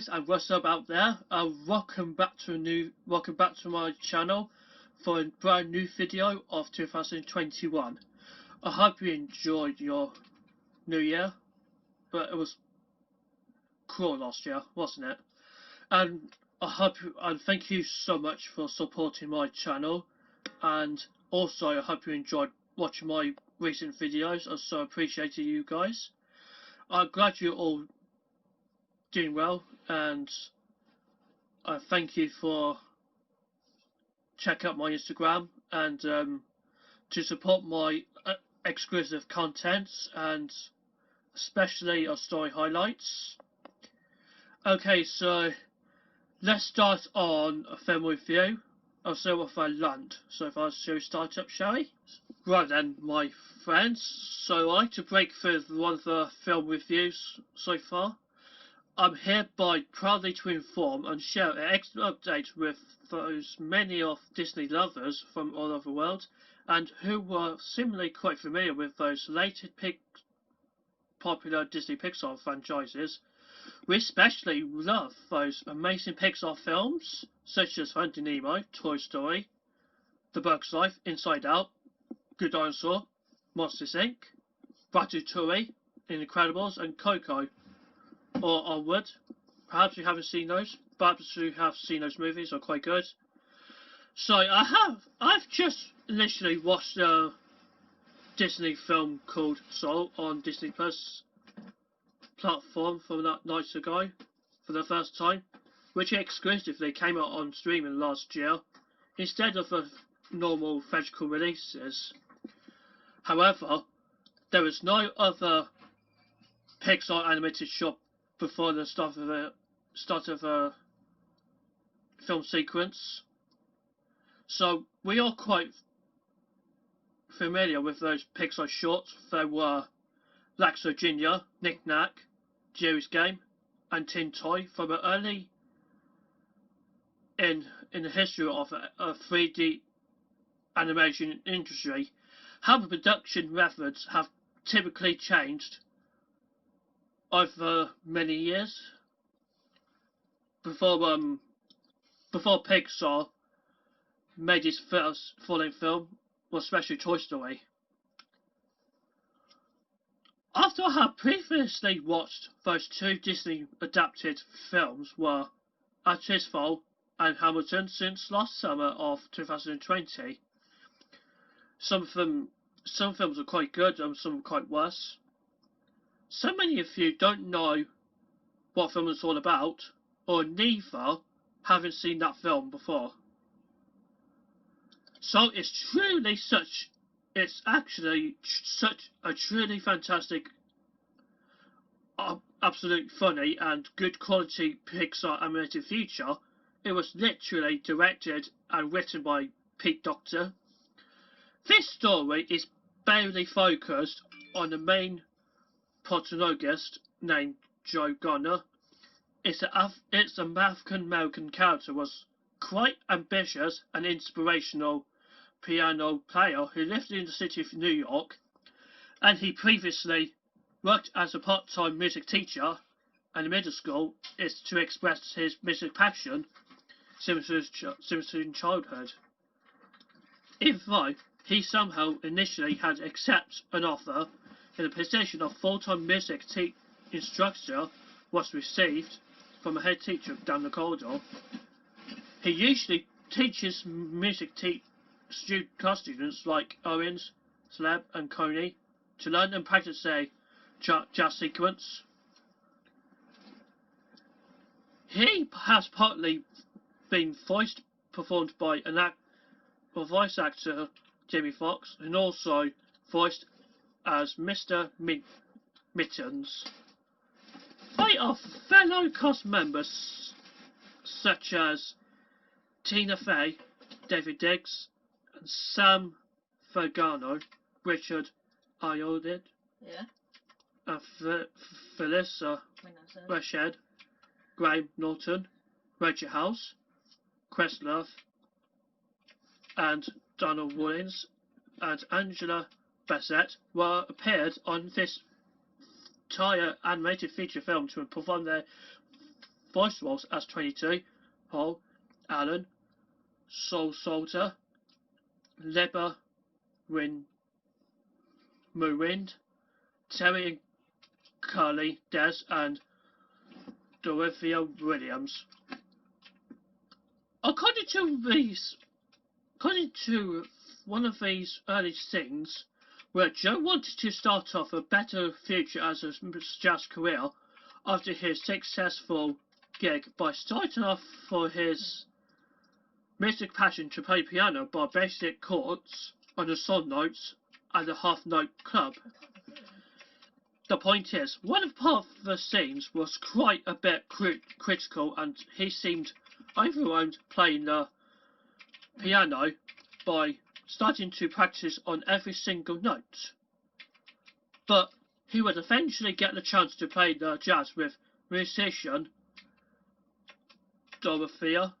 guys, and what's up out there? Welcome back to my channel for a brand new video of 2021. I hope you enjoyed your new year, but it was cruel last year, wasn't it? And thank you so much for supporting my channel, and also I hope you enjoyed watching my recent videos. I so appreciated you guys. I'm glad you're all doing well, and I thank you for checking out my Instagram and to support my exclusive contents and especially our story highlights. Okay, so let's start on a film review. I'll start with a Land. So if I start up, shall we? Right then, my friends. So I'd like to break through one of the film reviews so far. I'm hereby proudly to inform and share an excellent update with those many of Disney lovers from all over the world and who were similarly quite familiar with those latest popular Disney Pixar franchises. We especially love those amazing Pixar films such as Finding Nemo, Toy Story, The Bug's Life, Inside Out, Good Dinosaur, Monsters Inc., Ratatouille, Incredibles and Coco. Or onward. Perhaps you haven't seen those. Perhaps you have seen those movies, are quite good. So I've just literally watched a Disney film called Soul on Disney Plus platform from that night ago for the first time, which exclusively came out on streaming last year instead of the normal theatrical releases. However, there was no other Pixar animated short before the start of a film sequence, so we are quite familiar with those Pixar shorts. There were Laxo Jr., Knick Knack, Jerry's Game, and Tin Toy from early in the history of a 3D animation industry. How the production methods have typically changed over many years before Pixar made its first full-length film, was especially Toy Story. After I had previously watched those two Disney adapted films were Artemis, Fowl and Hamilton since last summer of 2020. Some films are quite good and some are quite worse. So many of you don't know what film it's all about, or neither haven't seen that film before. So it's actually such a truly fantastic, absolutely funny and good quality Pixar animated feature. It was literally directed and written by Pete Docter. This story is barely focused on the main protagonist named Joe Gardner. It's an African-American character was quite ambitious and inspirational piano player who lived in the city of New York, and he previously worked as a part-time music teacher and middle school is to express his music passion since his childhood. Even though he somehow initially had accepted an offer in the position of full-time music instructor was received from a head teacher down the corridor. He usually teaches music class students like Owens, Slab and Coney to learn and practice their jazz sequence. He has partly been performed by voice actor Jamie Foxx, and also voiced as Mr. Mittens. They are fellow cast members such as Tina Fey, David Diggs, and Sam Fergano, Richard Ayoade, and Phyllis Rashad, Graham Norton, Rachel House, Questlove, and Donald Williams, and Angela Bassett were appeared on this entire animated feature film to perform their voice roles as 22, Paul, Alan, Soul Soldier, Leber, Moorind, Terry and Curly, Des, and Dorothea Williams. According to one of these early scenes, where Joe wanted to start off a better future as a jazz career after his successful gig by starting off for his music passion to play piano by basic chords on the song notes at the half-note club. The point is, one part of the scenes was quite a bit critical, and he seemed overwhelmed playing the piano by starting to practice on every single note. But he would eventually get the chance to play the jazz with musician Dorothea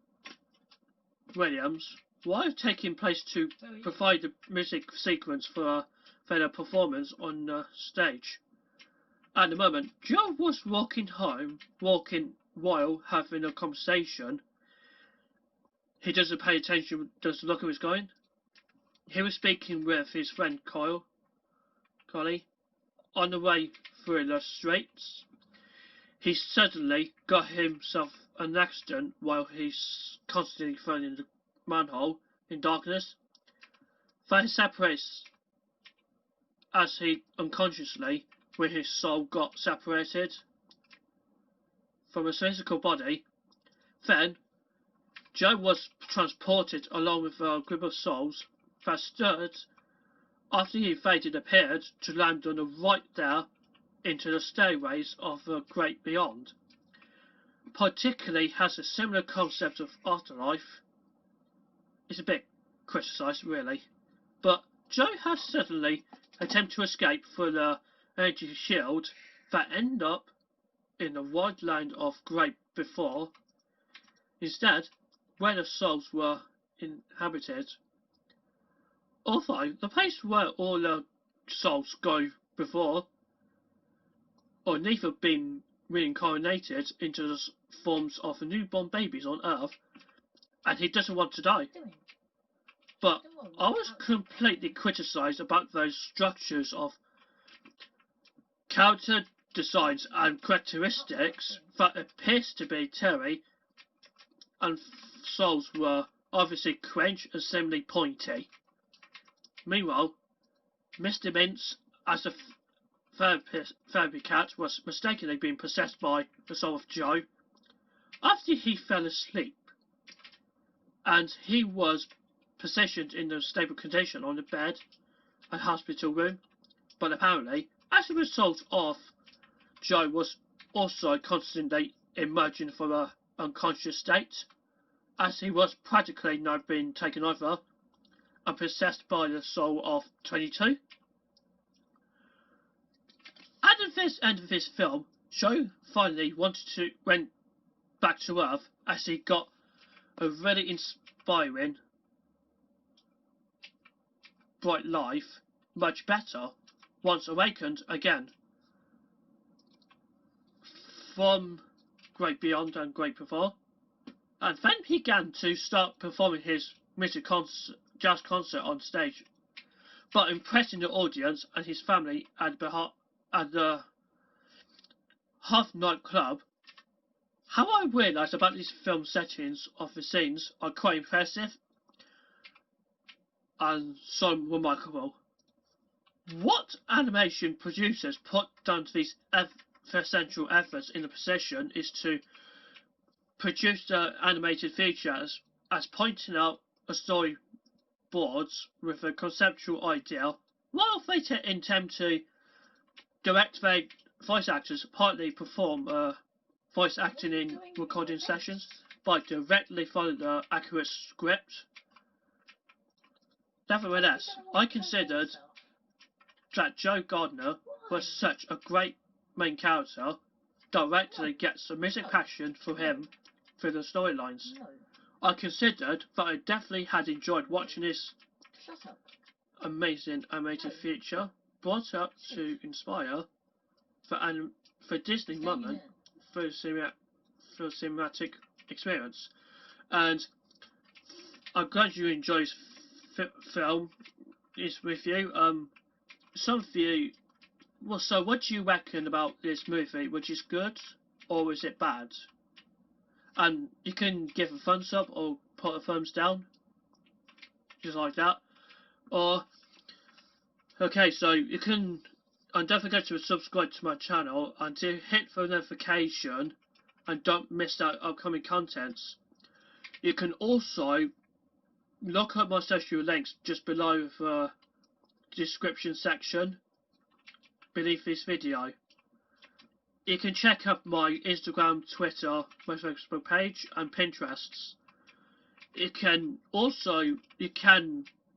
Williams, while taking place to provide the music sequence for their performance on the stage. At the moment, Joe was walking while having a conversation. He doesn't pay attention, doesn't look where he's going. He was speaking with his friend Collie, on the way through the streets. He suddenly got himself an accident while he's constantly thrown in the manhole in darkness. They separates as he unconsciously, when his soul got separated from his physical body. Then Joe was transported along with a group of souls that stood after he faded appeared to land on the right there into the stairways of the great beyond. Particularly has a similar concept of afterlife. It's a bit criticised really, but Joe has suddenly attempted to escape through the energy shield that ended up in the wide land of great before. Instead, where the souls were inhabited. Although the place where all the souls go before, or neither been reincarnated into the forms of newborn babies on Earth, and he doesn't want to die. But I was completely criticised about those structures of character designs and characteristics that appears to be Terry and souls were obviously cringe and similarly pointy. Meanwhile, Mr. Mintz, as a therapy cat, was mistakenly being possessed by the soul of Joe after he fell asleep, and he was positioned in a stable condition on the bed and hospital room. But apparently, as a result of Joe was also constantly emerging from an unconscious state, as he was practically now being taken over and possessed by the soul of 22. At the end of this film, Joe finally went back to Earth as he got a really inspiring, bright life, much better, once awakened again from Great Beyond and Great Before, and then began to start performing his jazz concert on stage, but impressing the audience and his family at the half-night club. How I realised about these film settings of the scenes are quite impressive and so remarkable. What animation producers put down to these essential efforts in the position is to produce the animated features as pointing out a storyboards with a conceptual idea, while they intend to direct their voice actors partly perform voice acting in recording sessions by directly following the accurate script. Nevertheless, I considered that Joe Gardner was such a great main character, directly gets a music passion for him through the storylines. I considered that I definitely had enjoyed watching this amazing animated feature, brought up to inspire for Disney moment for a cinematic experience. And I'm glad you enjoy this film. Is with you. Some of you. Well, so what do you reckon about this movie? Which is good, or is it bad? And you can give a thumbs up or put a thumbs down, just like that. Or okay, so you can. And don't forget to subscribe to my channel and to hit the notification and don't miss out upcoming contents. You can also look at my social links just below the description section beneath this video. You can check out my Instagram, Twitter, my Facebook page and Pinterest. You can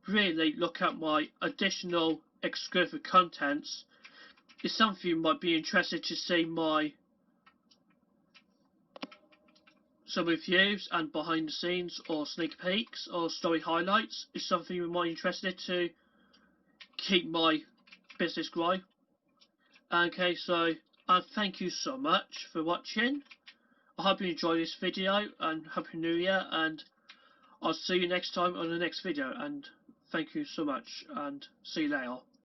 really look at my additional exclusive contents. If some of you might be interested to see some reviews and behind the scenes or sneak peeks or story highlights, is something you might be interested to keep my business grow. Okay, so thank you so much for watching. I hope you enjoyed this video and Happy New Year, and I'll see you next time on the next video, and thank you so much and see you later.